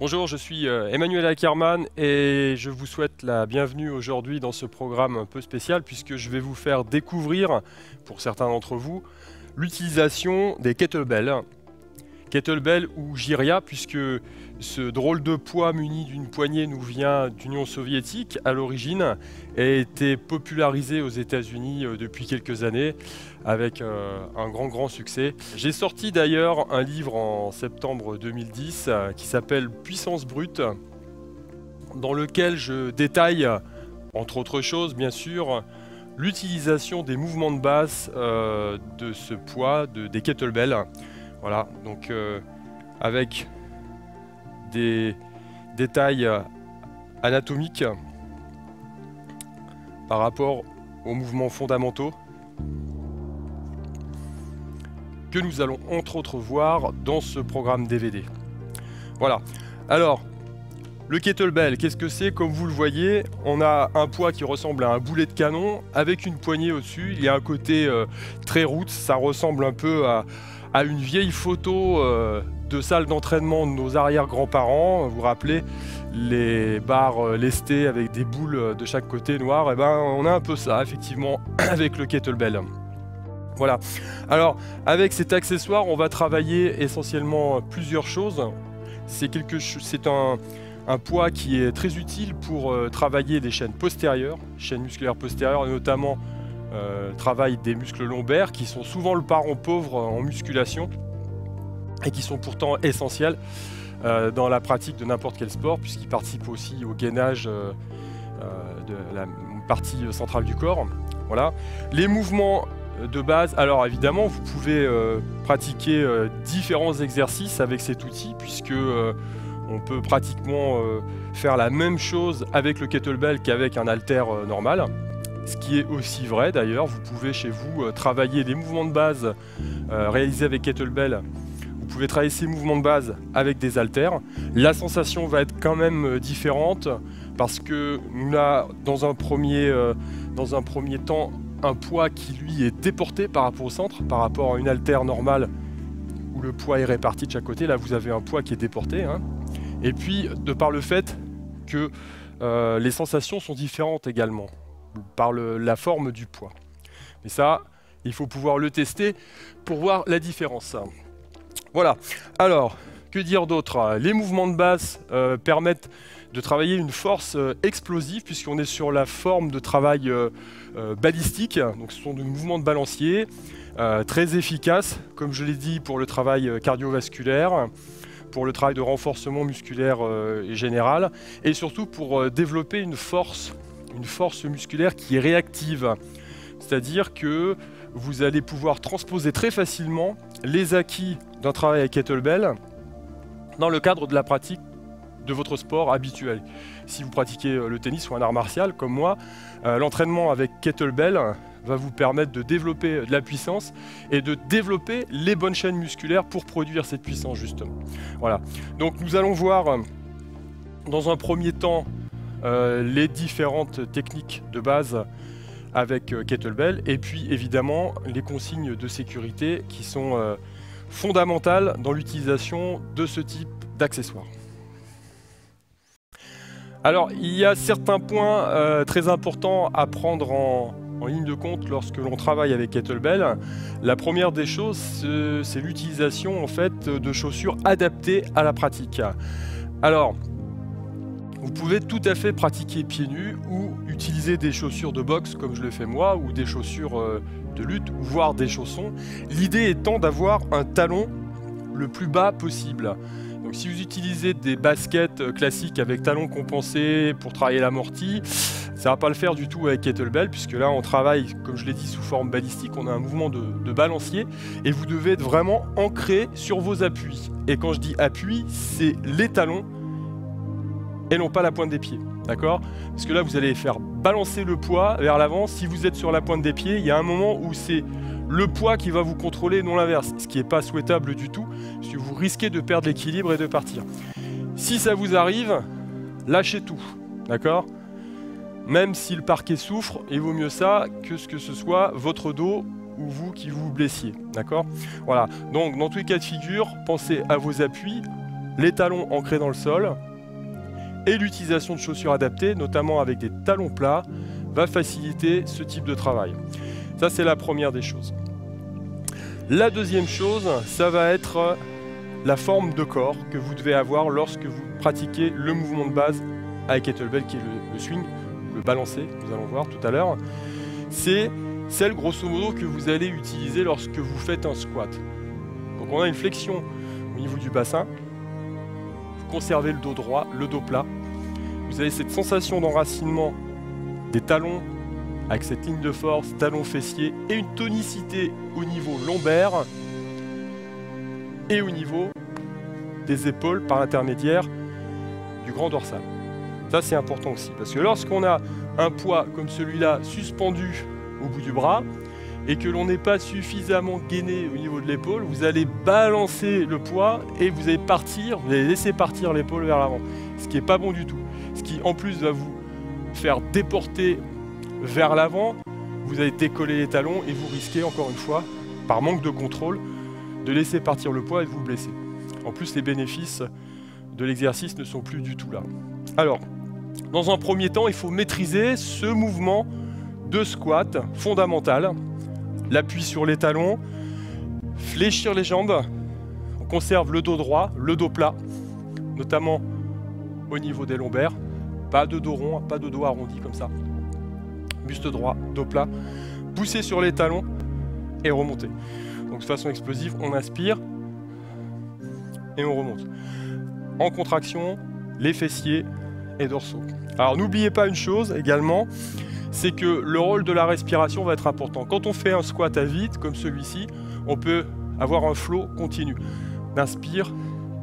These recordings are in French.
Bonjour, je suis Emmanuel Ackermann et je vous souhaite la bienvenue aujourd'hui dans ce programme un peu spécial puisque je vais vous faire découvrir, pour certains d'entre vous, l'utilisation des kettlebells. Kettlebell ou Giria, puisque ce drôle de poids muni d'une poignée nous vient d'Union soviétique à l'origine et a été popularisé aux États-Unis depuis quelques années avec un grand succès. J'ai sorti d'ailleurs un livre en septembre 2010 qui s'appelle Puissance brute, dans lequel je détaille, entre autres choses bien sûr, l'utilisation des mouvements de base de ce poids, des kettlebells. Voilà, donc avec des détails anatomiques par rapport aux mouvements fondamentaux que nous allons entre autres voir dans ce programme DVD. Voilà, alors le kettlebell, qu'est-ce que c'est? Comme vous le voyez, on a un poids qui ressemble à un boulet de canon avec une poignée au-dessus. Il y a un côté très roots, ça ressemble un peu à une vieille photo de salle d'entraînement de nos arrière-grands-parents. Vous vous rappelez les barres lestées avec des boules de chaque côté noires? Et ben, on a un peu ça, effectivement, avec le kettlebell. Voilà. Alors, avec cet accessoire, on va travailler essentiellement plusieurs choses. C'est un poids qui est très utile pour travailler les chaînes postérieures, chaînes musculaires postérieures, et notamment le travail des muscles lombaires qui sont souvent le parent pauvre en musculation et qui sont pourtant essentiels dans la pratique de n'importe quel sport puisqu'ils participent aussi au gainage de la partie centrale du corps. Voilà. Les mouvements de base, alors évidemment vous pouvez pratiquer différents exercices avec cet outil puisque on peut pratiquement faire la même chose avec le kettlebell qu'avec un haltère normal. Ce qui est aussi vrai d'ailleurs, vous pouvez chez vous travailler des mouvements de base réalisés avec kettlebell. Vous pouvez travailler ces mouvements de base avec des haltères. La sensation va être quand même différente parce que nous avons dans un premier temps un poids qui lui est déporté par rapport au centre, par rapport à une haltère normale où le poids est réparti de chaque côté. Là vous avez un poids qui est déporté. Hein. Et puis de par le fait que les sensations sont différentes également, par la forme du poids. Mais ça, il faut pouvoir le tester pour voir la différence. Voilà. Alors, que dire d'autre? Les mouvements de base permettent de travailler une force explosive puisqu'on est sur la forme de travail balistique. Donc ce sont des mouvements de balancier très efficaces, comme je l'ai dit, pour le travail cardiovasculaire, pour le travail de renforcement musculaire général, et surtout pour développer une force musculaire qui est réactive. C'est-à-dire que vous allez pouvoir transposer très facilement les acquis d'un travail à kettlebell dans le cadre de la pratique de votre sport habituel. Si vous pratiquez le tennis ou un art martial comme moi, l'entraînement avec kettlebell va vous permettre de développer de la puissance et de développer les bonnes chaînes musculaires pour produire cette puissance justement. Voilà. Donc nous allons voir dans un premier temps les différentes techniques de base avec kettlebell et puis évidemment les consignes de sécurité qui sont fondamentales dans l'utilisation de ce type d'accessoires. Alors il y a certains points très importants à prendre en ligne de compte lorsque l'on travaille avec kettlebell. La première des choses, c'est l'utilisation en fait de chaussures adaptées à la pratique. Alors, vous pouvez tout à fait pratiquer pieds nus ou utiliser des chaussures de boxe comme je le fais moi, ou des chaussures de lutte, voire des chaussons. L'idée étant d'avoir un talon le plus bas possible. Donc si vous utilisez des baskets classiques avec talons compensés pour travailler l'amorti, ça ne va pas le faire du tout avec kettlebell, puisque là on travaille, comme je l'ai dit, sous forme balistique, on a un mouvement de balancier, et vous devez être vraiment ancré sur vos appuis. Et quand je dis appui, c'est les talons, et non pas la pointe des pieds, d'accord? Parce que là vous allez faire balancer le poids vers l'avant. Si vous êtes sur la pointe des pieds, il y a un moment où c'est le poids qui va vous contrôler, non l'inverse, ce qui n'est pas souhaitable du tout, parce que vous risquez de perdre l'équilibre et de partir. Si ça vous arrive, lâchez tout, d'accord? Même si le parquet souffre, il vaut mieux ça que ce soit votre dos ou vous qui vous blessiez, d'accord? Voilà, donc dans tous les cas de figure, pensez à vos appuis, les talons ancrés dans le sol et l'utilisation de chaussures adaptées, notamment avec des talons plats, va faciliter ce type de travail. Ça, c'est la première des choses. La deuxième chose, ça va être la forme de corps que vous devez avoir lorsque vous pratiquez le mouvement de base avec kettlebell, qui est le swing, le balancé, nous allons voir tout à l'heure. C'est celle, grosso modo, que vous allez utiliser lorsque vous faites un squat. Donc on a une flexion au niveau du bassin, vous conservez le dos droit, le dos plat, vous avez cette sensation d'enracinement des talons avec cette ligne de force, talons fessiers, et une tonicité au niveau lombaire et au niveau des épaules par l'intermédiaire du grand dorsal. Ça, c'est important aussi, parce que lorsqu'on a un poids comme celui-là suspendu au bout du bras et que l'on n'est pas suffisamment gainé au niveau de l'épaule, vous allez balancer le poids et vous allez laisser partir l'épaule vers l'avant, ce qui n'est pas bon du tout. Ce qui en plus va vous faire déporter vers l'avant, vous allez décoller les talons et vous risquez encore une fois, par manque de contrôle, de laisser partir le poids et de vous blesser. En plus, les bénéfices de l'exercice ne sont plus du tout là. Alors, dans un premier temps, il faut maîtriser ce mouvement de squat fondamental. L'appui sur les talons, fléchir les jambes, on conserve le dos droit, le dos plat, notamment au niveau des lombaires. Pas de dos rond, pas de dos arrondi comme ça. Buste droit, dos plat, pousser sur les talons et remonter. Donc de façon explosive, on inspire et on remonte. En contraction, les fessiers et dorsaux. Alors n'oubliez pas une chose également, c'est que le rôle de la respiration va être important. Quand on fait un squat à vide, comme celui-ci, on peut avoir un flow continu d'inspire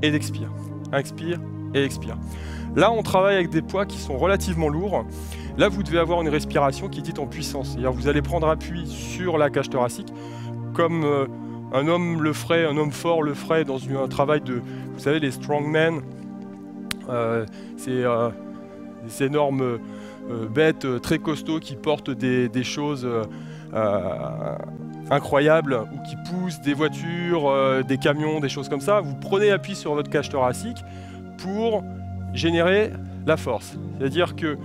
et d'expire. Inspire et expire. Là, on travaille avec des poids qui sont relativement lourds. Là, vous devez avoir une respiration qui est dite en puissance. C'est-à-dire vous allez prendre appui sur la cage thoracique, comme un homme le ferait, un homme fort le ferait dans un travail de, vous savez, les strongmen, c'est des énormes bêtes très costauds qui portent des choses incroyables ou qui poussent des voitures, des camions, des choses comme ça. Vous prenez appui sur votre cage thoracique pour générer la force. C'est-à-dire que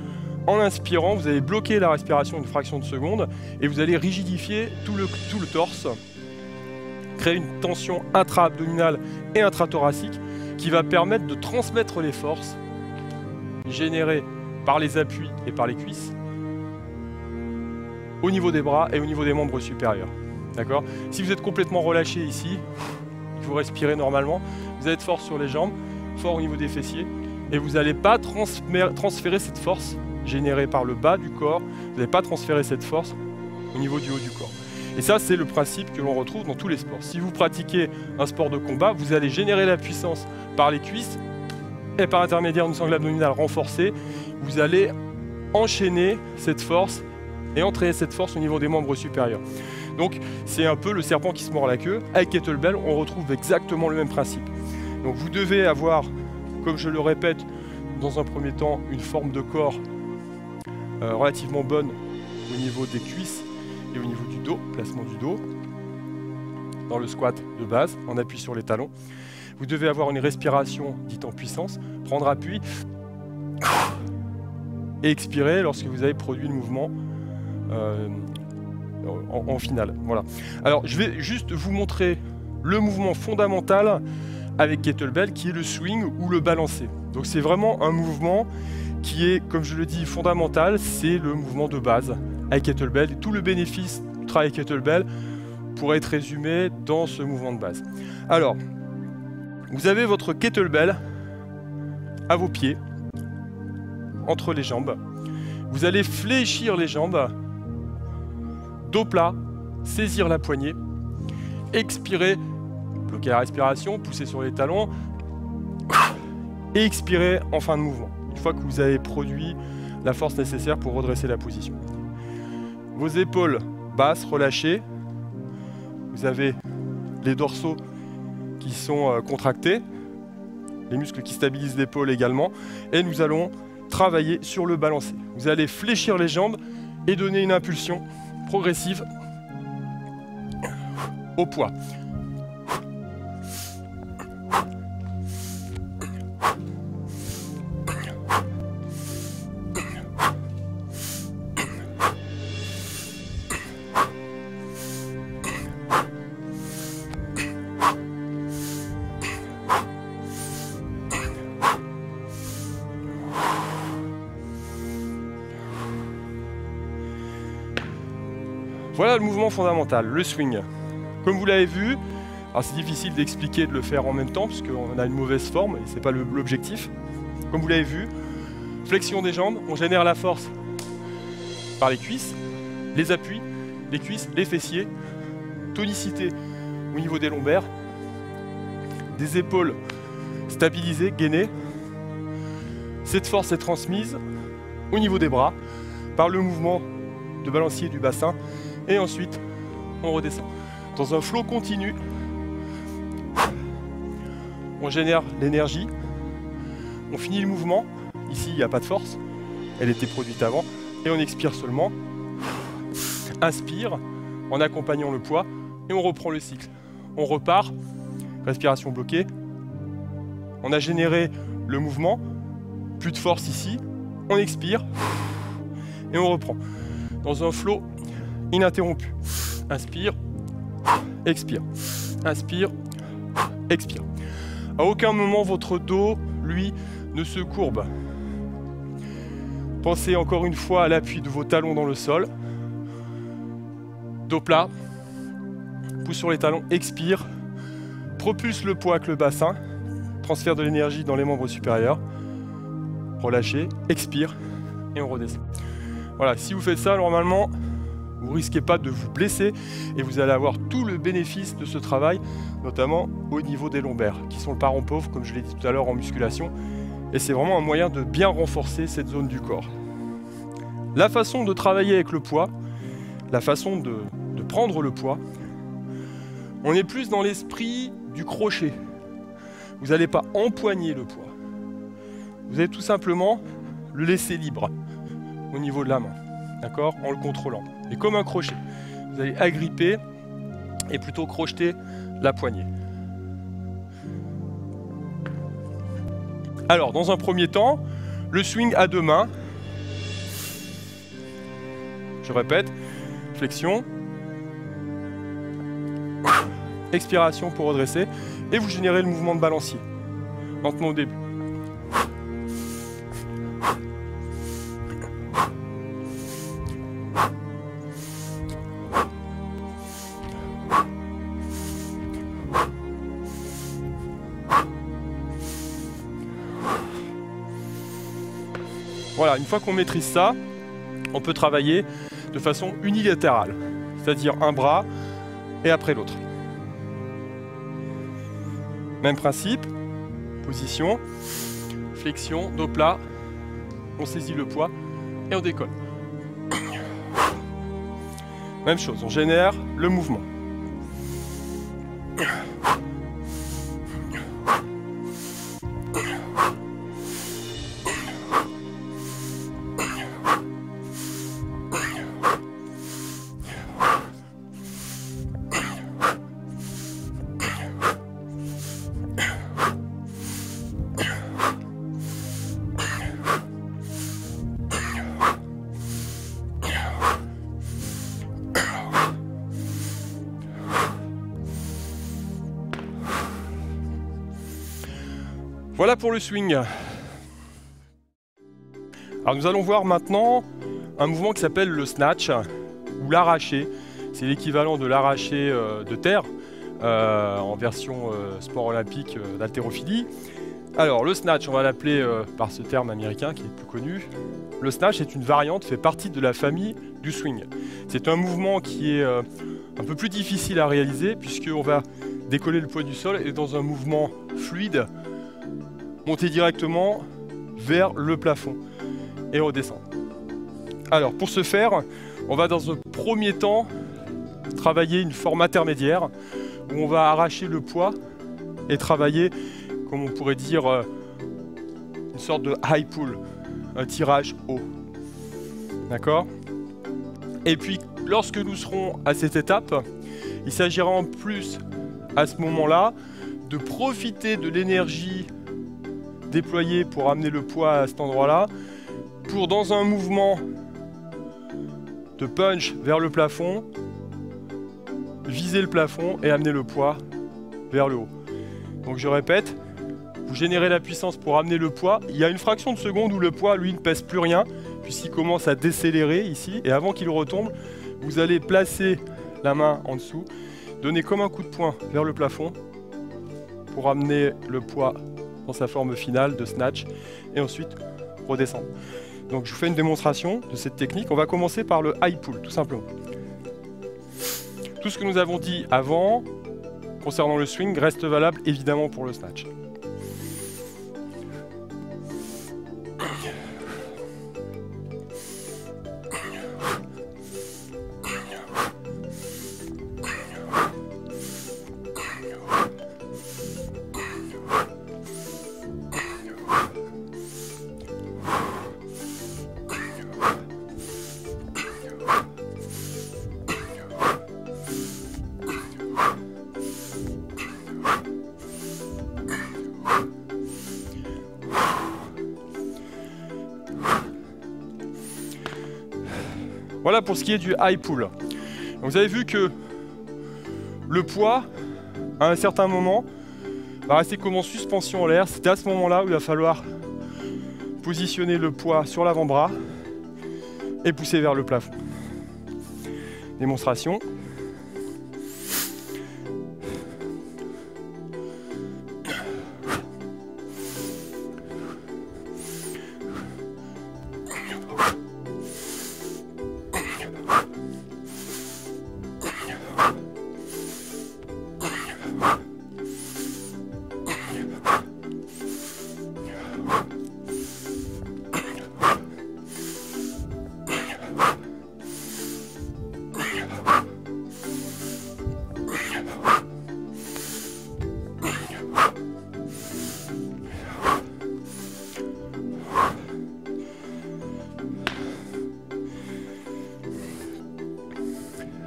en inspirant, vous allez bloquer la respiration une fraction de seconde et vous allez rigidifier tout le torse, créer une tension intra-abdominale et intra-thoracique qui va permettre de transmettre les forces générées par les appuis et par les cuisses au niveau des bras et au niveau des membres supérieurs. D'accord ? Si vous êtes complètement relâché ici, vous respirez normalement, vous allez être fort sur les jambes, fort au niveau des fessiers, et vous n'allez pas transférer cette force générée par le bas du corps, vous n'allez pas transférer cette force au niveau du haut du corps. Et ça, c'est le principe que l'on retrouve dans tous les sports. Si vous pratiquez un sport de combat, vous allez générer la puissance par les cuisses et par l'intermédiaire d'une sangle abdominale renforcée, vous allez enchaîner cette force et entraîner cette force au niveau des membres supérieurs. Donc, c'est un peu le serpent qui se mord la queue. Avec kettlebell, on retrouve exactement le même principe. Donc, vous devez avoir, comme je le répète, dans un premier temps, une forme de corps relativement bonne au niveau des cuisses et au niveau du dos, placement du dos, dans le squat de base, en appui sur les talons. Vous devez avoir une respiration dite en puissance, prendre appui et expirer lorsque vous avez produit le mouvement en finale. Voilà. Alors, je vais juste vous montrer le mouvement fondamental avec kettlebell, qui est le swing ou le balancé. Donc, c'est vraiment un mouvement qui est, comme je le dis, fondamental, c'est le mouvement de base avec kettlebell. Et tout le bénéfice du travail avec kettlebell pourrait être résumé dans ce mouvement de base. Alors, vous avez votre kettlebell à vos pieds, entre les jambes. Vous allez fléchir les jambes, dos plat, saisir la poignée, expirer, bloquer la respiration, pousser sur les talons, et expirer en fin de mouvement, une fois que vous avez produit la force nécessaire pour redresser la position. Vos épaules basses, relâchées, vous avez les dorsaux qui sont contractés, les muscles qui stabilisent l'épaule également, et nous allons travailler sur le balancé. Vous allez fléchir les jambes et donner une impulsion progressive au poids. Voilà le mouvement fondamental, le swing. Comme vous l'avez vu, alors c'est difficile d'expliquer de le faire en même temps puisqu'on a une mauvaise forme et c'est pas l'objectif. Comme vous l'avez vu, flexion des jambes, on génère la force par les cuisses, les appuis, les cuisses, les fessiers, tonicité au niveau des lombaires, des épaules stabilisées, gainées. Cette force est transmise au niveau des bras par le mouvement de balancier du bassin et ensuite on redescend. Dans un flot continu, on génère l'énergie, on finit le mouvement. Ici, il n'y a pas de force, elle était produite avant, et on expire seulement. Inspire en accompagnant le poids et on reprend le cycle. On repart, respiration bloquée. On a généré le mouvement, plus de force ici, on expire et on reprend. Dans un flot ininterrompu. Inspire, expire, inspire, expire. À aucun moment votre dos, lui, ne se courbe. Pensez encore une fois à l'appui de vos talons dans le sol. Dos plat, pouce sur les talons, expire, propulse le poids avec le bassin, transfert de l'énergie dans les membres supérieurs, relâchez, expire et on redescend. Voilà, si vous faites ça, normalement, vous ne risquez pas de vous blesser et vous allez avoir tout le bénéfice de ce travail, notamment au niveau des lombaires, qui sont le parent pauvre, comme je l'ai dit tout à l'heure en musculation, et c'est vraiment un moyen de bien renforcer cette zone du corps. La façon de travailler avec le poids, la façon de prendre le poids, on est plus dans l'esprit du crochet. Vous n'allez pas empoigner le poids. Vous allez tout simplement le laisser libre au niveau de la main, d'accord, en le contrôlant. Et comme un crochet, vous allez agripper et plutôt crocheter la poignée. Alors, dans un premier temps, le swing à deux mains. Je répète, flexion, expiration pour redresser, et vous générez le mouvement de balancier, lentement au début. Voilà, une fois qu'on maîtrise ça, on peut travailler de façon unilatérale, c'est-à-dire un bras et après l'autre. Même principe, position, flexion, dos plat, on saisit le poids et on décolle. Même chose, on génère le mouvement. Voilà pour le swing. Alors nous allons voir maintenant un mouvement qui s'appelle le snatch ou l'arraché. C'est l'équivalent de l'arraché de terre en version sport olympique d'haltérophilie. Alors le snatch, on va l'appeler par ce terme américain qui est plus connu. Le snatch est une variante, fait partie de la famille du swing. C'est un mouvement qui est un peu plus difficile à réaliser puisqu'on va décoller le poids du sol et dans un mouvement fluide, monter directement vers le plafond et redescendre. Alors pour ce faire, on va dans un premier temps travailler une forme intermédiaire où on va arracher le poids et travailler, comme on pourrait dire, une sorte de high pull, un tirage haut. D'accord? Et puis lorsque nous serons à cette étape, il s'agira en plus à ce moment-là de profiter de l'énergie déployé pour amener le poids à cet endroit-là, pour dans un mouvement de punch vers le plafond, viser le plafond et amener le poids vers le haut. Donc je répète, vous générez la puissance pour amener le poids, il y a une fraction de seconde où le poids lui ne pèse plus rien, puisqu'il commence à décélérer ici, et avant qu'il retombe, vous allez placer la main en dessous, donner comme un coup de poing vers le plafond pour amener le poids dans sa forme finale de snatch et ensuite redescendre. Donc je vous fais une démonstration de cette technique. On va commencer par le high pull, tout simplement. Tout ce que nous avons dit avant concernant le swing reste valable évidemment pour le snatch. Voilà pour ce qui est du high pull. Donc vous avez vu que le poids, à un certain moment, va rester comme en suspension en l'air. C'est à ce moment-là où il va falloir positionner le poids sur l'avant-bras et pousser vers le plafond. Démonstration.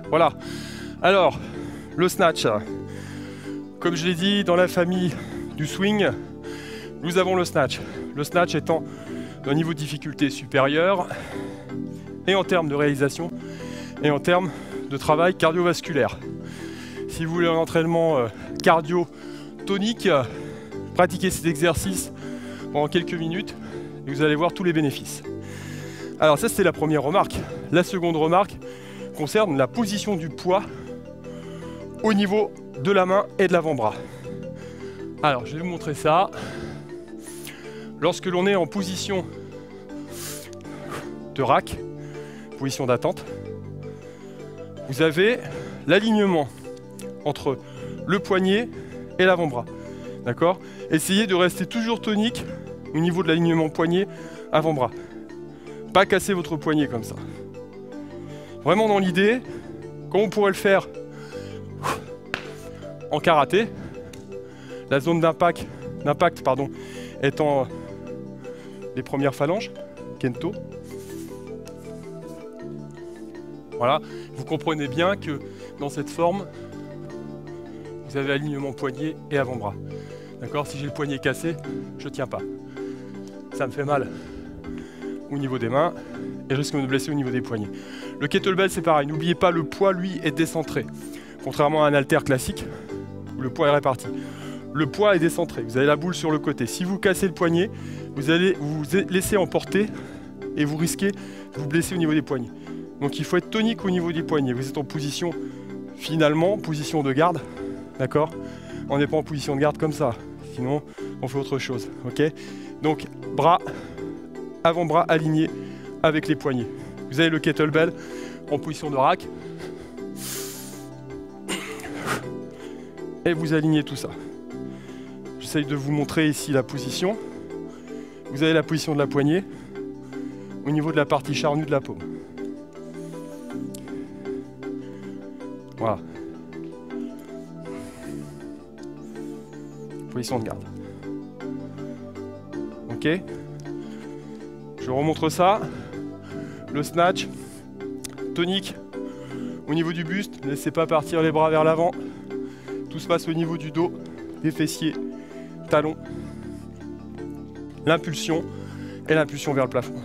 Voilà, alors le snatch, comme je l'ai dit, dans la famille du swing, nous avons le snatch. Le snatch étant d'un niveau de difficulté supérieur, et en termes de réalisation, et en termes de travail cardiovasculaire. Si vous voulez un entraînement cardio tonique, pratiquez cet exercice pendant quelques minutes, et vous allez voir tous les bénéfices. Alors ça, c'était la première remarque. La seconde remarque concerne la position du poids au niveau de la main et de l'avant-bras. Alors, je vais vous montrer ça. Lorsque l'on est en position de rack, position d'attente, vous avez l'alignement entre le poignet et l'avant-bras. D'accord ? Essayez de rester toujours tonique au niveau de l'alignement poignet avant-bras. Pas casser votre poignet comme ça. Vraiment dans l'idée, comme on pourrait le faire en karaté, la zone d'impact étant les premières phalanges, kento. Voilà, vous comprenez bien que dans cette forme, vous avez alignement poignet et avant-bras. D'accord ? Si j'ai le poignet cassé, je ne tiens pas. Ça me fait mal au niveau des mains et je risque de me blesser au niveau des poignets. Le kettlebell, c'est pareil. N'oubliez pas, le poids, lui, est décentré. Contrairement à un haltère classique, où le poids est réparti. Le poids est décentré. Vous avez la boule sur le côté. Si vous cassez le poignet, vous allez vous laisser emporter et vous risquez de vous blesser au niveau des poignets. Donc il faut être tonique au niveau des poignets. Vous êtes en position, finalement, position de garde. D'accord ? On n'est pas en position de garde comme ça. Sinon, on fait autre chose. Ok ? Donc, bras, avant-bras alignés avec les poignets. Vous avez le kettlebell en position de rack. Et vous alignez tout ça. J'essaye de vous montrer ici la position. Vous avez la position de la poignée au niveau de la partie charnue de la paume. Voilà. Position de garde. Ok. Je remontre ça. Le snatch, tonique au niveau du buste, ne laissez pas partir les bras vers l'avant. Tout se passe au niveau du dos, des fessiers, talons. L'impulsion et l'impulsion vers le plafond.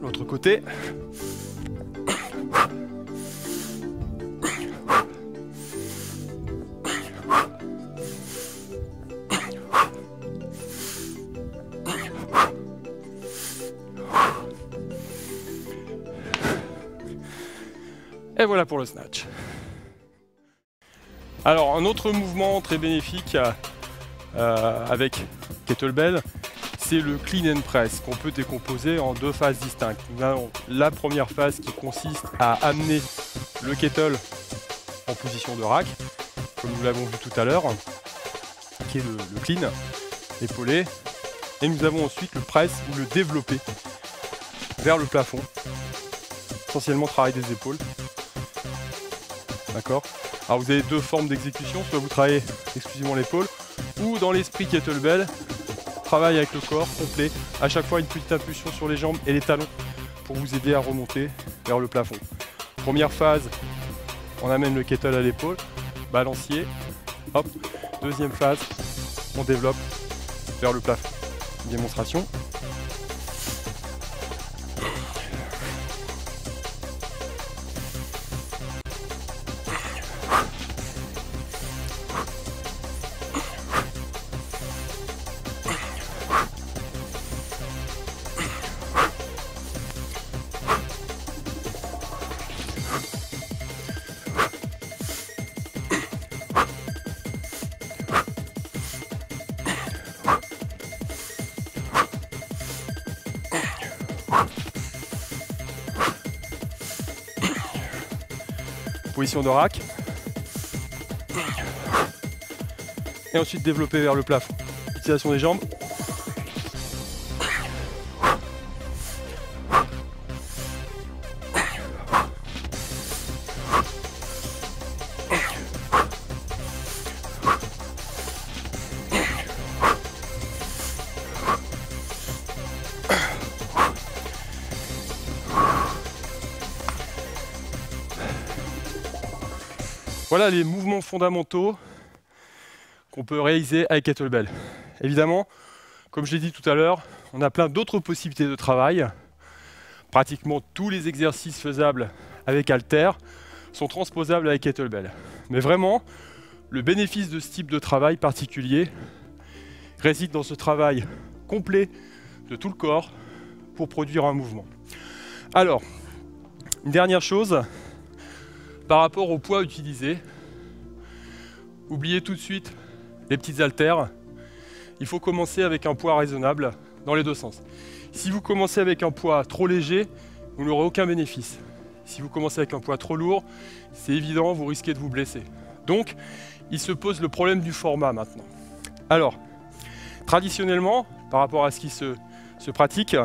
L'autre côté. Et voilà pour le snatch. Alors un autre mouvement très bénéfique avec kettlebell, c'est le clean and press, qu'on peut décomposer en deux phases distinctes. Nous avons la première phase qui consiste à amener le kettle en position de rack, comme nous l'avons vu tout à l'heure, qui est le clean, épaulé. Et nous avons ensuite le press ou le développé vers le plafond, essentiellement travail des épaules. D'accord. Alors vous avez deux formes d'exécution, soit vous travaillez exclusivement l'épaule, ou dans l'esprit kettlebell, travail avec le corps complet, à chaque fois une petite impulsion sur les jambes et les talons pour vous aider à remonter vers le plafond. Première phase, on amène le kettle à l'épaule, balancier, hop. Deuxième phase, on développe vers le plafond. Une démonstration. Position de rack. Et ensuite développer vers le plafond. Utilisation des jambes. Voilà les mouvements fondamentaux qu'on peut réaliser avec kettlebell. Évidemment, comme je l'ai dit tout à l'heure, on a plein d'autres possibilités de travail. Pratiquement tous les exercices faisables avec halter sont transposables avec kettlebell. Mais vraiment, le bénéfice de ce type de travail particulier réside dans ce travail complet de tout le corps pour produire un mouvement. Alors, une dernière chose, par rapport au poids utilisé, oubliez tout de suite les petites haltères. Il faut commencer avec un poids raisonnable dans les deux sens. Si vous commencez avec un poids trop léger, vous n'aurez aucun bénéfice. Si vous commencez avec un poids trop lourd, c'est évident, vous risquez de vous blesser. Donc, il se pose le problème du format maintenant. Alors, traditionnellement, par rapport à ce qui se pratique,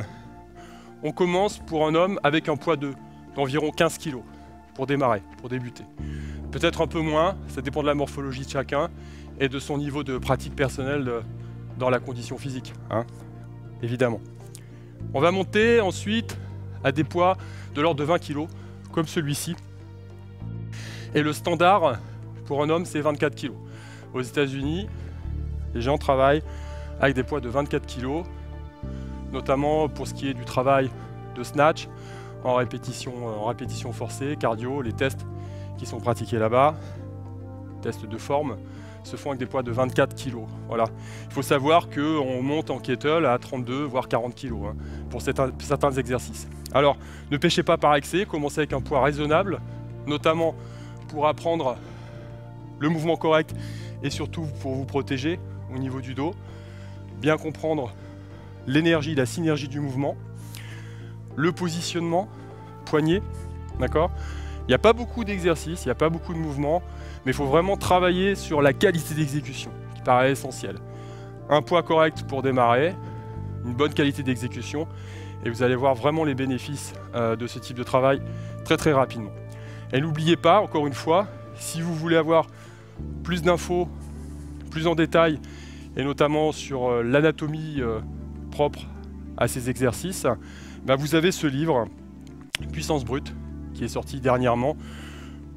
on commence pour un homme avec un poids d'environ 15 kg. Pour démarrer, pour débuter. Peut-être un peu moins, ça dépend de la morphologie de chacun et de son niveau de pratique personnelle dans la condition physique, hein, évidemment. On va monter ensuite à des poids de l'ordre de 20 kg, comme celui-ci. Et le standard pour un homme, c'est 24 kg. Aux États-Unis, les gens travaillent avec des poids de 24 kg, notamment pour ce qui est du travail de snatch, en répétition forcée, cardio, les tests qui sont pratiqués là-bas, tests de forme, se font avec des poids de 24 kg. Voilà. Il faut savoir qu'on monte en kettle à 32 voire 40 kg hein, pour certains exercices. Alors, ne pêchez pas par excès, commencez avec un poids raisonnable, notamment pour apprendre le mouvement correct et surtout pour vous protéger au niveau du dos, bien comprendre l'énergie, la synergie du mouvement, le positionnement, poignet, d'accord. Il n'y a pas beaucoup d'exercices, il n'y a pas beaucoup de mouvements, mais il faut vraiment travailler sur la qualité d'exécution, qui paraît essentielle. Un poids correct pour démarrer, une bonne qualité d'exécution, et vous allez voir vraiment les bénéfices de ce type de travail très rapidement. Et n'oubliez pas, encore une fois, si vous voulez avoir plus d'infos, plus en détail, et notamment sur l'anatomie propre à ces exercices, vous avez ce livre, Puissance brute, qui est sorti dernièrement,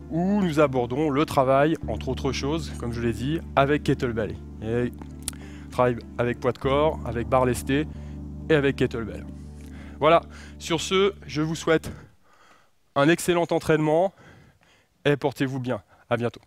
où nous abordons le travail, entre autres choses, comme je l'ai dit, avec kettlebell. Et travail avec poids de corps, avec barre lestée et avec kettlebell. Voilà, sur ce, je vous souhaite un excellent entraînement et portez-vous bien. À bientôt.